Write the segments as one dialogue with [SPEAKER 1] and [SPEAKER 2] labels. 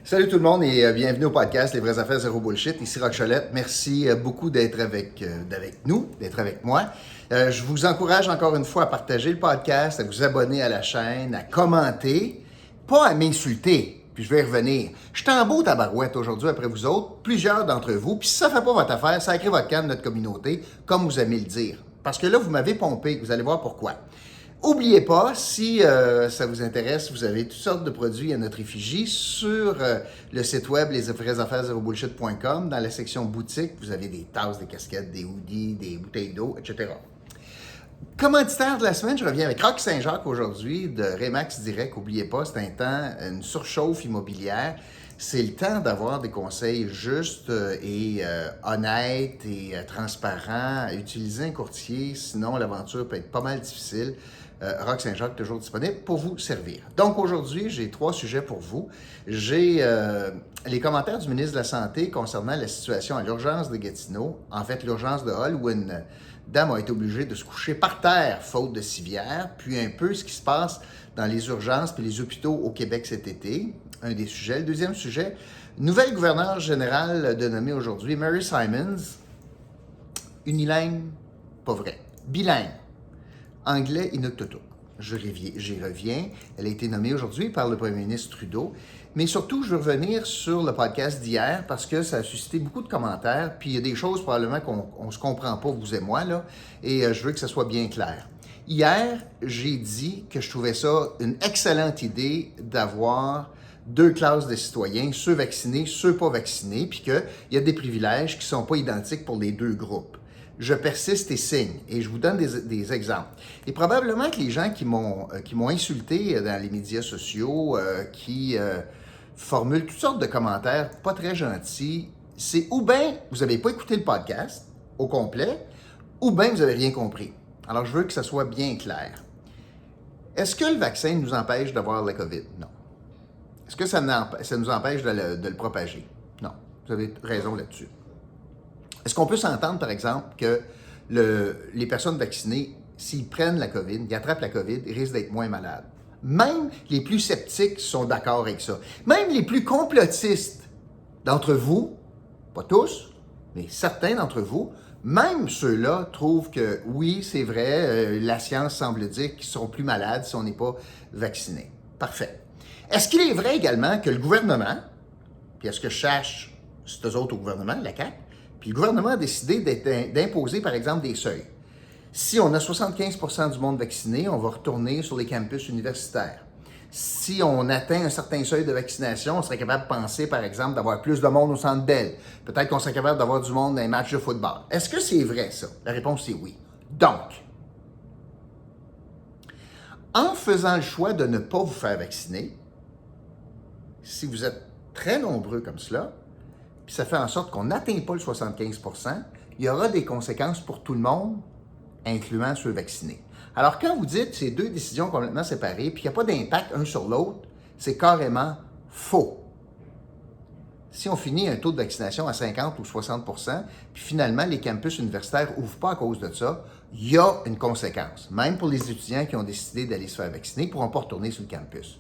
[SPEAKER 1] Salut tout le monde et bienvenue au podcast Les vraies affaires zéro bullshit. Ici Roch Cholette. Merci beaucoup d'être avec nous, d'être avec moi. Je vous encourage encore une fois à partager le podcast, à vous abonner à la chaîne, à commenter, pas à m'insulter. Puis je vais y revenir. Je suis en beau tabarouette aujourd'hui après vous autres, plusieurs d'entre vous. Puis si ça ne fait pas votre affaire, sacrez votre camp de notre communauté, comme vous aimez le dire. Parce que là, vous m'avez pompé, vous allez voir pourquoi. N'oubliez pas, si ça vous intéresse, vous avez toutes sortes de produits à notre effigie sur le site web lesvraiesaffaires0bullshit.com. Dans la section boutique, vous avez des tasses, des casquettes, des hoodies, des bouteilles d'eau, etc. Commanditaire de la semaine, je reviens avec Rock Saint-Jacques aujourd'hui de Remax Direct. N'oubliez pas, c'est un temps, une surchauffe immobilière. C'est le temps d'avoir des conseils justes et honnêtes et transparents. Utilisez un courtier, sinon l'aventure peut être pas mal difficile. Rock Saint-Jacques toujours disponible pour vous servir. Donc aujourd'hui, j'ai 3 sujets pour vous. J'ai les commentaires du ministre de la Santé concernant la situation à l'urgence de Gatineau, en fait l'urgence de Hull, où une dame a été obligée de se coucher par terre faute de civière, puis un peu ce qui se passe dans les urgences et les hôpitaux au Québec cet été, un des sujets. Le deuxième sujet, nouvelle gouverneure générale de nommer aujourd'hui, Mary Simons, unilingue, pas vrai, bilingue, anglais inuktitut. J'y reviens. Elle a été nommée aujourd'hui par le premier ministre Trudeau. Mais surtout, je veux revenir sur le podcast d'hier parce que ça a suscité beaucoup de commentaires. Puis il y a des choses probablement qu'on ne se comprend pas, vous et moi, là. Et je veux que ça soit bien clair. Hier, j'ai dit que je trouvais ça une excellente idée d'avoir 2 classes de citoyens, ceux vaccinés, ceux pas vaccinés, puis qu'il y a des privilèges qui ne sont pas identiques pour les 2 groupes. Je persiste et signe, et je vous donne des exemples. Et probablement que les gens qui m'ont insulté dans les médias sociaux, qui formulent toutes sortes de commentaires pas très gentils, c'est ou bien vous n'avez pas écouté le podcast au complet, ou bien vous n'avez rien compris. Alors, je veux que ça soit bien clair. Est-ce que le vaccin nous empêche d'avoir la COVID? Non. Est-ce que ça nous empêche de le propager? Non. Vous avez raison là-dessus. Est-ce qu'on peut s'entendre, par exemple, que les personnes vaccinées, s'ils prennent la COVID, ils attrapent la COVID, ils risquent d'être moins malades? Même les plus sceptiques sont d'accord avec ça. Même les plus complotistes d'entre vous, pas tous, mais certains d'entre vous, même ceux-là trouvent que oui, c'est vrai, la science semble dire qu'ils seront plus malades si on n'est pas vacciné. Parfait. Est-ce qu'il est vrai également que le gouvernement, puis est-ce que je cherche, c'est eux autres au gouvernement, la CAQ, puis le gouvernement a décidé d'imposer, par exemple, des seuils. Si on a 75% du monde vacciné, on va retourner sur les campus universitaires. Si on atteint un certain seuil de vaccination, on serait capable de penser, par exemple, d'avoir plus de monde au Centre Bell. Peut-être qu'on serait capable d'avoir du monde dans les matchs de football. Est-ce que c'est vrai, ça? La réponse est oui. Donc, en faisant le choix de ne pas vous faire vacciner, si vous êtes très nombreux comme cela, puis ça fait en sorte qu'on n'atteint pas le 75%, il y aura des conséquences pour tout le monde, incluant ceux vaccinés. Alors, quand vous dites ces 2 décisions complètement séparées, puis qu'il n'y a pas d'impact un sur l'autre, c'est carrément faux. Si on finit un taux de vaccination à 50 ou 60%, puis finalement, les campus universitaires n'ouvrent pas à cause de ça, il y a une conséquence. Même pour les étudiants qui ont décidé d'aller se faire vacciner, ils ne pourront pas retourner sur le campus.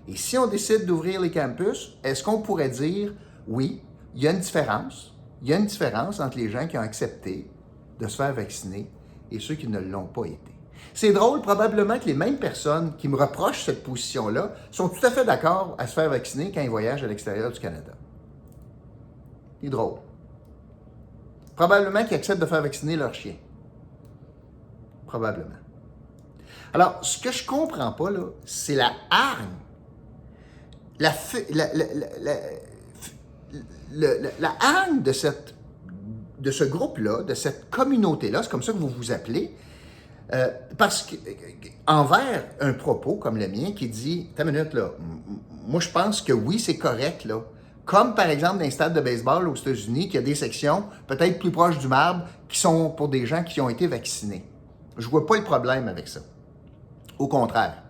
[SPEAKER 1] Et si on décide d'ouvrir les campus, est-ce qu'on pourrait dire, oui, il y a une différence. Il y a une différence entre les gens qui ont accepté de se faire vacciner et ceux qui ne l'ont pas été. C'est drôle, probablement que les mêmes personnes qui me reprochent cette position-là sont tout à fait d'accord à se faire vacciner quand ils voyagent à l'extérieur du Canada. C'est drôle. Probablement qu'ils acceptent de faire vacciner leur chien. Probablement. Alors, ce que je comprends pas, là, c'est la hargne, la hargne de ce groupe-là, de cette communauté-là, c'est comme ça que vous vous appelez, parce que envers un propos comme le mien qui dit, t'as une minute là, moi je pense que oui, c'est correct là. Comme par exemple dans les stades de baseball aux États-Unis, qu'il y a des sections peut-être plus proches du marbre qui sont pour des gens qui ont été vaccinés. Je vois pas le problème avec ça. Au contraire.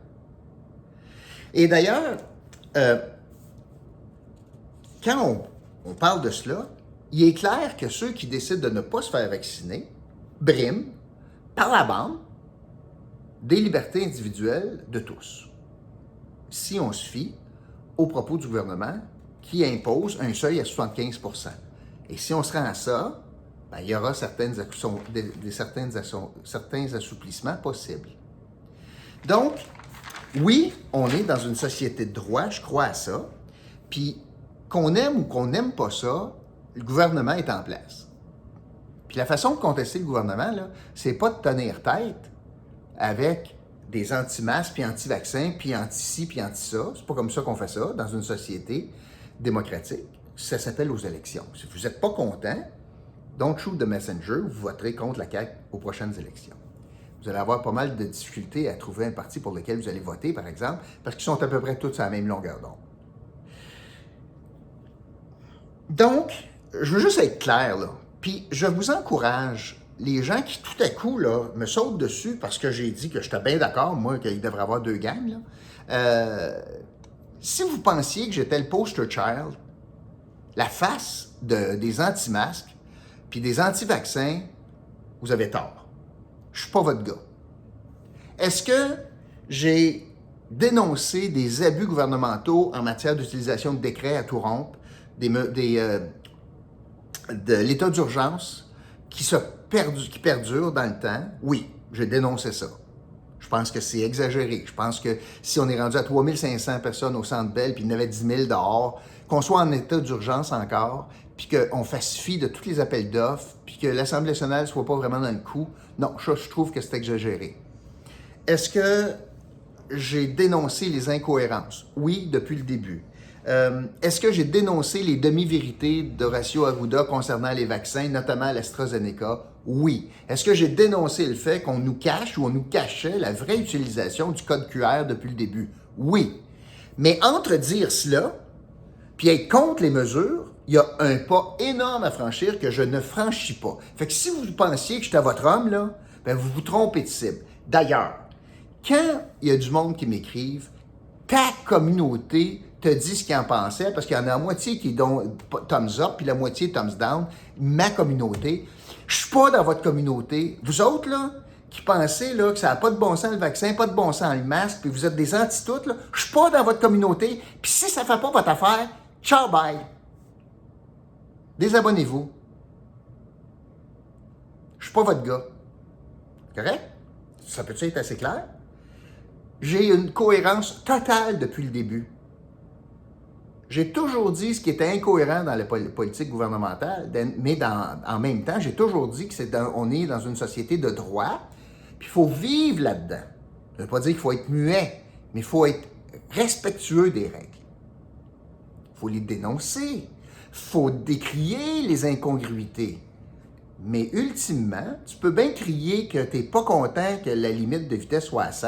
[SPEAKER 1] Et d'ailleurs, quand on parle de cela, il est clair que ceux qui décident de ne pas se faire vacciner briment par la bande des libertés individuelles de tous. Si on se fie aux propos du gouvernement qui impose un seuil à 75 %. Et si on se rend à ça, ben, il y aura certains assouplissements possibles. Donc, oui, on est dans une société de droit, je crois à ça. Puis, qu'on aime ou qu'on n'aime pas ça, le gouvernement est en place. Puis la façon de contester le gouvernement, là, c'est pas de tenir tête avec des anti-masques, puis anti-vaccins, puis anti-ci, puis anti-ça. C'est pas comme ça qu'on fait ça dans une société démocratique. Ça s'appelle aux élections. Si vous n'êtes pas content, don't shoot the messenger, vous voterez contre la CAQ aux prochaines élections. Vous allez avoir pas mal de difficultés à trouver un parti pour lequel vous allez voter, par exemple, parce qu'ils sont à peu près tous à la même longueur d'onde. Donc, je veux juste être clair, là. Puis, je vous encourage, les gens qui, tout à coup, là, me sautent dessus parce que j'ai dit que j'étais bien d'accord, moi, qu'il devrait y avoir 2 gangs, là. Si vous pensiez que j'étais le poster child, la face des anti-masques, puis des anti-vaccins, vous avez tort. Je suis pas votre gars. Est-ce que j'ai dénoncé des abus gouvernementaux en matière d'utilisation de décrets à tout rompre, de l'état d'urgence qui perdure dans le temps? Oui, j'ai dénoncé ça. Je pense que c'est exagéré. Je pense que si on est rendu à 3500 personnes au Centre Bell, puis il y en avait 10 000 dehors, qu'on soit en état d'urgence encore, puis qu'on fasse fi de tous les appels d'offres, puis que l'Assemblée nationale ne soit pas vraiment dans le coup, non, je trouve que c'est exagéré. Est-ce que j'ai dénoncé les incohérences? Oui, depuis le début. Est-ce que j'ai dénoncé les demi-vérités d'Horacio Arruda concernant les vaccins, notamment l'AstraZeneca? Oui. Est-ce que j'ai dénoncé le fait qu'on nous cache ou on nous cachait la vraie utilisation du code QR depuis le début? Oui. Mais entre dire cela puis être contre les mesures, il y a un pas énorme à franchir que je ne franchis pas. Fait que si vous pensiez que j'étais votre homme, là, ben vous vous trompez de cible. D'ailleurs, quand il y a du monde qui m'écrive, ta communauté te dit ce qu'ils en pensaient, parce qu'il y en a la moitié qui est thumbs up, puis la moitié thumbs down, ma communauté. Je suis pas dans votre communauté. Vous autres, là, qui pensez là, que ça n'a pas de bon sens le vaccin, pas de bon sens le masque, puis vous êtes des anti-toutes, là, je suis pas dans votre communauté, puis si ça fait pas votre affaire, ciao, bye. Désabonnez-vous. Je suis pas votre gars. Correct? Ça peut-tu être assez clair? J'ai une cohérence totale depuis le début. J'ai toujours dit ce qui était incohérent dans la politique gouvernementale, mais en même temps, j'ai toujours dit qu'on est dans une société de droit, puis il faut vivre là-dedans. Ça ne veut pas dire qu'il faut être muet, mais il faut être respectueux des règles. Il faut les dénoncer. Il faut décrier les incongruités. Mais ultimement, tu peux bien crier que tu n'es pas content que la limite de vitesse soit à 100,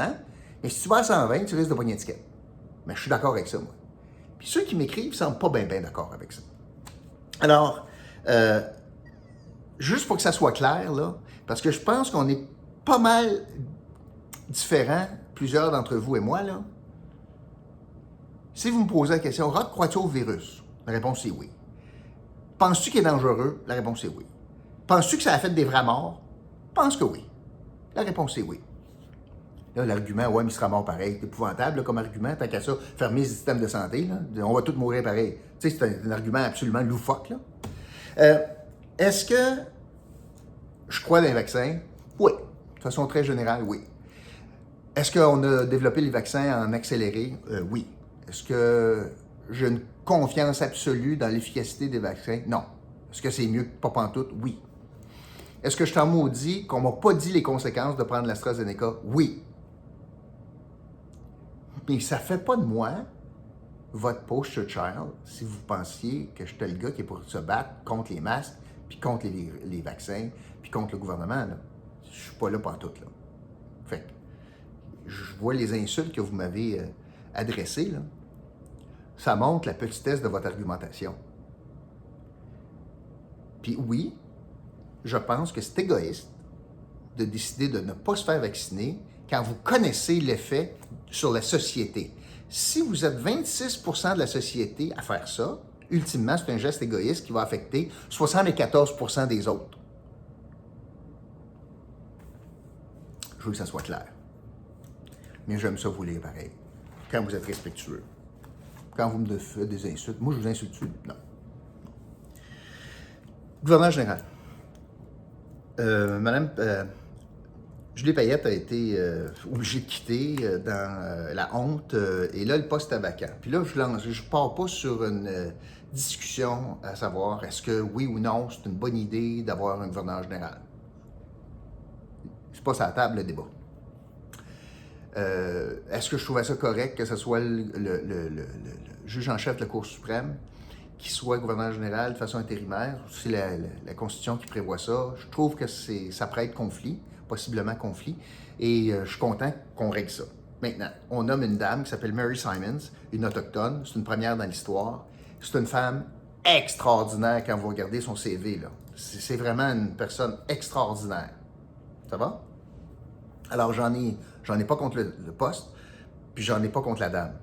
[SPEAKER 1] mais si tu vas à 120, tu risques de pogner une étiquette. Mais je suis d'accord avec ça, moi. Puis ceux qui m'écrivent ne semblent pas bien d'accord avec ça. Alors, juste pour que ça soit clair, là, parce que je pense qu'on est pas mal différents, plusieurs d'entre vous et moi, là. Si vous me posez la question, Roch, crois-tu au virus? La réponse est oui. Penses-tu qu'il est dangereux? La réponse est oui. Penses-tu que ça a fait des vrais morts? Pense que oui. La réponse est oui. Là, l'argument, ouais, mais il sera mort pareil. C'est épouvantable là, comme argument. Tant qu'à ça, fermer le système de santé, là, on va tous mourir pareil. Tu sais, c'est un argument absolument loufoque. Là. Est-ce que je crois dans les vaccins? Oui. De façon très générale, oui. Est-ce qu'on a développé les vaccins en accéléré? Oui. Est-ce que j'ai une confiance absolue dans l'efficacité des vaccins? Non. Est-ce que c'est mieux que pas pantoute? Oui. Est-ce que je t'en maudis qu'on m'a pas dit les conséquences de prendre l'AstraZeneca? Oui. Mais ça fait pas de moi votre poster child si vous pensiez que j'étais le gars qui est pour se battre contre les masques, puis contre les vaccins, puis contre le gouvernement. Là. Je suis pas là pantoute, là. Fait que, je vois les insultes que vous m'avez adressées, là. Ça montre la petitesse de votre argumentation. Puis oui, je pense que c'est égoïste de décider de ne pas se faire vacciner quand vous connaissez l'effet sur la société. Si vous êtes 26% de la société à faire ça, ultimement, c'est un geste égoïste qui va affecter 74% des autres. Je veux que ça soit clair. Mais j'aime ça vous lire pareil, quand vous êtes respectueux. Quand vous me faites des insultes, moi je vous insulte-tu? Non. Gouverneur général. Madame Julie Payette a été obligée de quitter dans la honte et là, le poste est vacant. Puis là, je ne pars pas sur une discussion à savoir est-ce que oui ou non, c'est une bonne idée d'avoir un gouverneur général. C'est pas sur la table le débat. Est-ce que je trouvais ça correct que ce soit le juge en chef de la Cour suprême qui soit gouverneur général de façon intérimaire? C'est la Constitution qui prévoit ça. Je trouve que ça prête conflit, possiblement conflit, et je suis content qu'on règle ça. Maintenant, on nomme une dame qui s'appelle Mary Simons, une autochtone. C'est une première dans l'histoire. C'est une femme extraordinaire quand vous regardez son CV, là. C'est vraiment une personne extraordinaire. Ça va? Alors, j'en ai pas contre le poste, puis j'en ai pas contre la dame.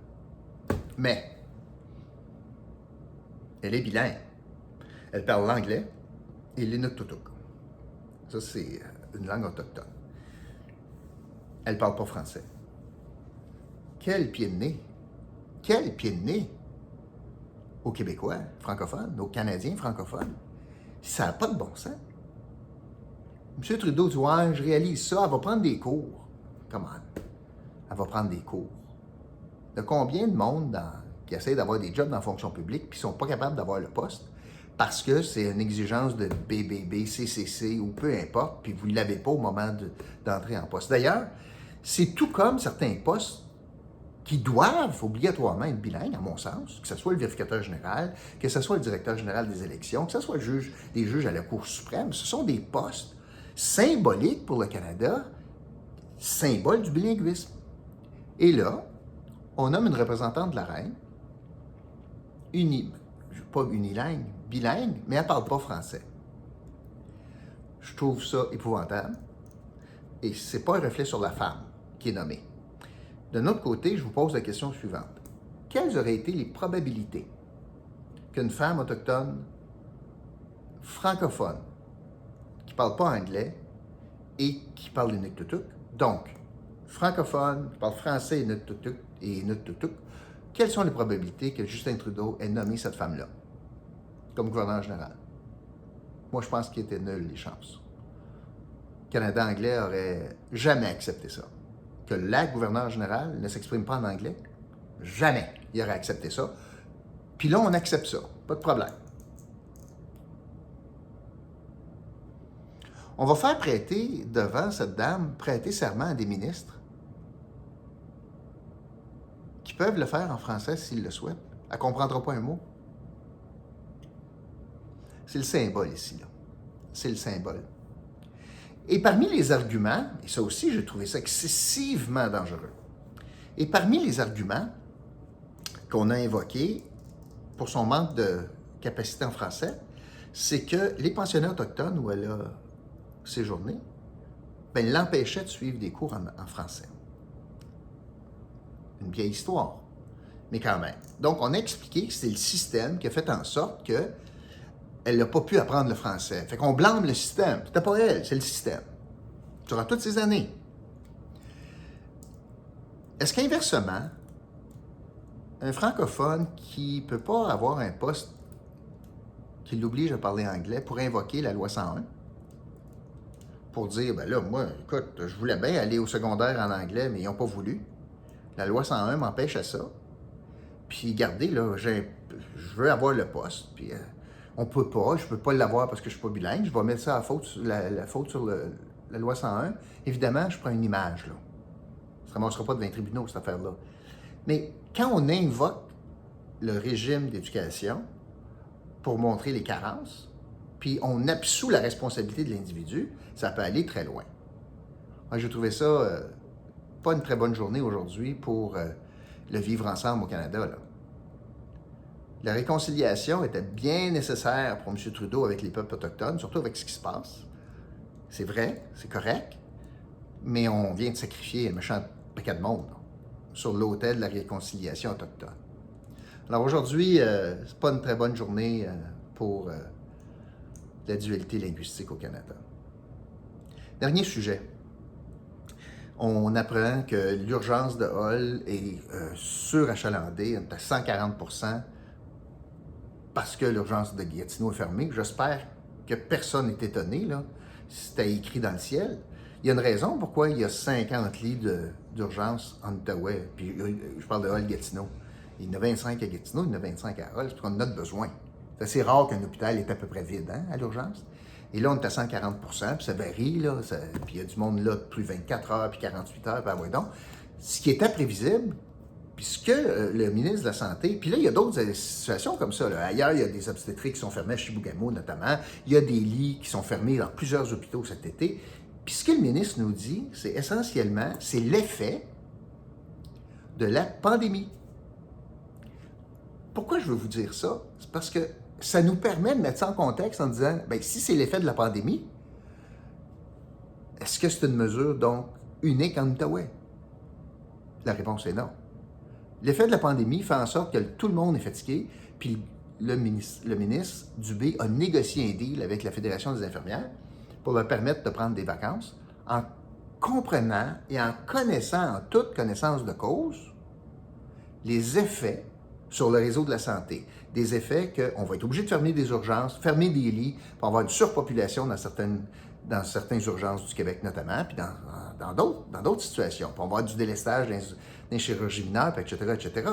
[SPEAKER 1] Mais, elle est bilingue. Elle parle l'anglais et l'inuktitut. Ça, c'est une langue autochtone. Elle parle pas français. Quel pied de nez! Quel pied de nez! Aux Québécois francophones, aux Canadiens francophones. Ça n'a pas de bon sens. M. Trudeau dit, ouais, je réalise ça, elle va prendre des cours. Comment? Elle va prendre des cours. Il y a combien de monde qui essaie d'avoir des jobs dans la fonction publique puis qui ne sont pas capables d'avoir le poste parce que c'est une exigence de BBB, CCC ou peu importe, puis vous ne l'avez pas au moment d'entrer en poste. D'ailleurs, c'est tout comme certains postes qui doivent obligatoirement être bilingues, à mon sens, que ce soit le vérificateur général, que ce soit le directeur général des élections, que ce soit les juges à la Cour suprême. Ce sont des postes symboliques pour le Canada, symbole du bilinguisme. Et là, on nomme une représentante de la reine, pas unilingue, bilingue, mais elle ne parle pas français. Je trouve ça épouvantable. Et ce n'est pas un reflet sur la femme qui est nommée. D'un autre côté, je vous pose la question suivante. Quelles auraient été les probabilités qu'une femme autochtone francophone qui ne parle pas anglais et qui parle l'inuktitut, donc francophone, qui parle français et inuktutuk, quelles sont les probabilités que Justin Trudeau ait nommé cette femme-là comme gouverneur général? Moi, je pense qu'il était nul, les chances. Le Canada anglais aurait jamais accepté ça. Que la gouverneure générale ne s'exprime pas en anglais, jamais il aurait accepté ça. Puis là, on accepte ça, pas de problème. On va faire prêter devant cette dame, prêter serment à des ministres qui peuvent le faire en français s'ils le souhaitent. Elle ne comprendra pas un mot. C'est le symbole ici, là. C'est le symbole. Et parmi les arguments, et ça aussi, j'ai trouvé ça excessivement dangereux, et parmi les arguments qu'on a invoqués pour son manque de capacité en français, c'est que les pensionnats autochtones où elle a séjourné, l'empêchaient de suivre des cours en français. Une vieille histoire, mais quand même. Donc, on a expliqué que c'est le système qui a fait en sorte qu'elle n'a pas pu apprendre le français. Fait qu'on blâme le système. C'était pas elle, c'est le système. Durant toutes ces années. Est-ce qu'inversement, un francophone qui ne peut pas avoir un poste qui l'oblige à parler anglais pourrait invoquer la loi 101 pour dire, ben là, moi, écoute, je voulais bien aller au secondaire en anglais, mais ils n'ont pas voulu. La loi 101 m'empêche à ça. Puis, regardez, là, je veux avoir le poste, puis on peut pas, je peux pas l'avoir parce que je suis pas bilingue, je vais mettre ça à faute, la faute sur la loi 101. Évidemment, je prends une image, là. Ça ne ramassera pas devant les tribunaux, cette affaire-là. Mais quand on invoque le régime d'éducation pour montrer les carences, puis on absout la responsabilité de l'individu, ça peut aller très loin. Moi, j'ai trouvé ça pas une très bonne journée aujourd'hui pour le vivre ensemble au Canada, là. La réconciliation était bien nécessaire pour M. Trudeau avec les peuples autochtones, surtout avec ce qui se passe. C'est vrai, c'est correct, mais on vient de sacrifier un méchant paquet de monde là, sur l'autel de la réconciliation autochtone. Alors aujourd'hui, c'est pas une très bonne journée pour la dualité linguistique au Canada. Dernier sujet. on apprend que l'urgence de Hull est surachalandée, à 140 % parce que l'urgence de Gatineau est fermée. J'espère que personne n'est étonné, là. C'était écrit dans le ciel. Il y a une raison pourquoi il y a 50 lits d'urgence en Outaouais. Puis je parle de Hull-Gatineau. Il y en a 25 à Gatineau, il y en a 25 à Hull, c'est parce qu'on en a besoin. C'est assez rare qu'un hôpital est à peu près vide, hein, à l'urgence. Et là, on est à 140 %, puis ça varie, là. Puis il y a du monde là, plus 24 heures, puis 48 heures, puis donc. Ce qui était prévisible, puis ce que le ministre de la Santé, puis là, il y a d'autres situations comme ça, là. Ailleurs, il y a des obstétriques qui sont fermées à Chibougamau, notamment. Il y a des lits qui sont fermés dans plusieurs hôpitaux cet été. Puis ce que le ministre nous dit, c'est essentiellement, c'est l'effet de la pandémie. Pourquoi je veux vous dire ça? C'est parce que ça nous permet de mettre ça en contexte en disant, bien, si c'est l'effet de la pandémie, est-ce que c'est une mesure, donc, unique en Outaouais? La réponse est non. L'effet de la pandémie fait en sorte que tout le monde est fatigué, puis le ministre Dubé a négocié un deal avec la Fédération des infirmières pour leur permettre de prendre des vacances en comprenant et en connaissant, en toute connaissance de cause, les effets sur le réseau de la santé. Des effets qu'on va être obligé de fermer des urgences, fermer des lits, pour avoir une surpopulation dans certaines urgences du Québec notamment, puis dans d'autres situations. Puis on va avoir du délestage dans les chirurgies mineures, etc., etc.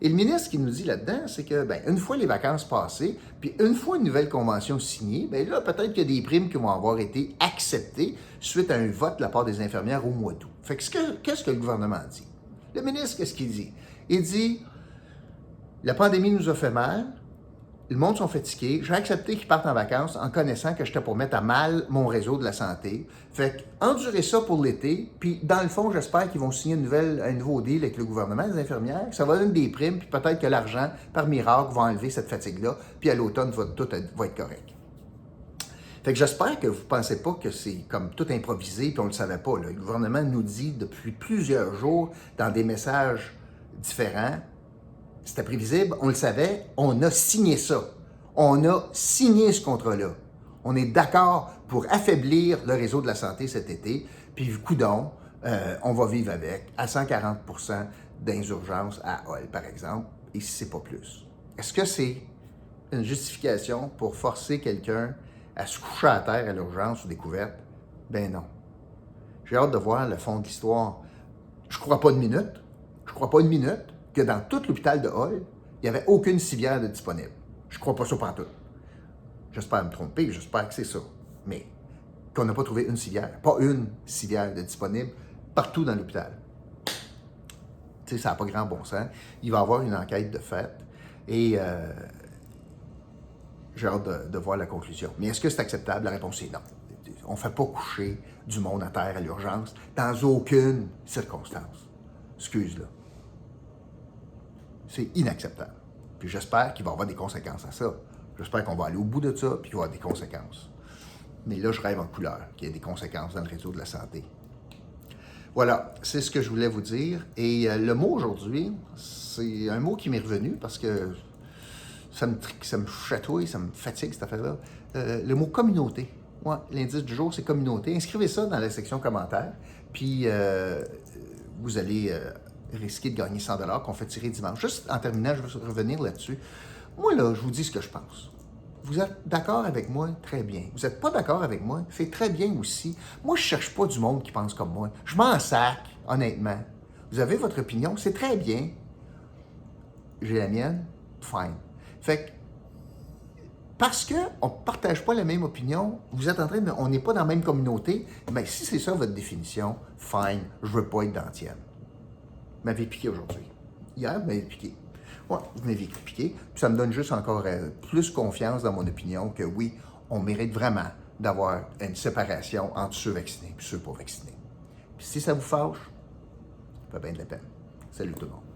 [SPEAKER 1] Et le ministre qui nous dit là-dedans, c'est que, bien, une fois les vacances passées, puis une fois une nouvelle convention signée, bien là, peut-être qu'il y a des primes qui vont avoir été acceptées suite à un vote de la part des infirmières au mois d'août. Fait que qu'est-ce que le gouvernement dit? Le ministre, qu'est-ce qu'il dit? Il dit, la pandémie nous a fait mal, le monde sont fatigués, j'ai accepté qu'ils partent en vacances en connaissant que j'étais pour mettre à mal mon réseau de la santé. Fait qu'endurer ça pour l'été, puis dans le fond, j'espère qu'ils vont signer un nouveau deal avec le gouvernement, les infirmières, que ça va donner des primes, puis peut-être que l'argent, par miracle, va enlever cette fatigue-là, puis à l'automne, tout va être correct. Fait que j'espère que vous ne pensez pas que c'est comme tout improvisé, puis on ne le savait pas, là. Le gouvernement nous dit depuis plusieurs jours, dans des messages différents, c'était prévisible, on le savait, on a signé ça. On a signé ce contrat-là. On est d'accord pour affaiblir le réseau de la santé cet été, puis coudonc, on va vivre avec, à 140 % d'insurgence à Hull, par exemple, et si c'est pas plus. Est-ce que c'est une justification pour forcer quelqu'un à se coucher à terre à l'urgence ou découverte? Ben non. J'ai hâte de voir le fond de l'histoire. Je crois pas une minute que dans tout l'hôpital de Hull, il n'y avait aucune civière de disponible. Je ne crois pas ça pantoute. J'espère me tromper, j'espère que c'est ça. Mais qu'on n'a pas trouvé une civière, pas une civière de disponible partout dans l'hôpital. Tu sais, ça n'a pas grand bon sens. Il va y avoir une enquête de fait et j'ai hâte de voir la conclusion. Mais est-ce que c'est acceptable? La réponse est non. On ne fait pas coucher du monde à terre à l'urgence dans aucune circonstance. Excuse-là. C'est inacceptable. Puis j'espère qu'il va y avoir des conséquences à ça. J'espère qu'on va aller au bout de ça, puis qu'il va y avoir des conséquences. Mais là, je rêve en couleur, qu'il y ait des conséquences dans le réseau de la santé. Voilà, c'est ce que je voulais vous dire. Et le mot aujourd'hui, c'est un mot qui m'est revenu parce que ça me chatouille, ça me fatigue cette affaire-là. Le mot communauté. Ouais, l'indice du jour, c'est communauté. Inscrivez ça dans la section commentaires, puis vous allez risquer de gagner 100 $ qu'on fait tirer dimanche. Juste en terminant, je veux revenir là-dessus. Moi, là, je vous dis ce que je pense. Vous êtes d'accord avec moi? Très bien. Vous n'êtes pas d'accord avec moi? C'est très bien aussi. Moi, je ne cherche pas du monde qui pense comme moi. Je m'en sac, honnêtement. Vous avez votre opinion, c'est très bien. J'ai la mienne, fine. Fait que, parce qu'on ne partage pas la même opinion, vous êtes en train de... On n'est pas dans la même communauté, mais si c'est ça votre définition, fine, je ne veux pas être dans la tienne. Vous m'avez piqué aujourd'hui. Hier, vous m'avez piqué. Ouais, vous m'avez piqué. Puis ça me donne juste encore plus confiance dans mon opinion que oui, on mérite vraiment d'avoir une séparation entre ceux vaccinés et ceux pas vaccinés. Puis si ça vous fâche, ça fait bien de la peine. Salut tout le monde.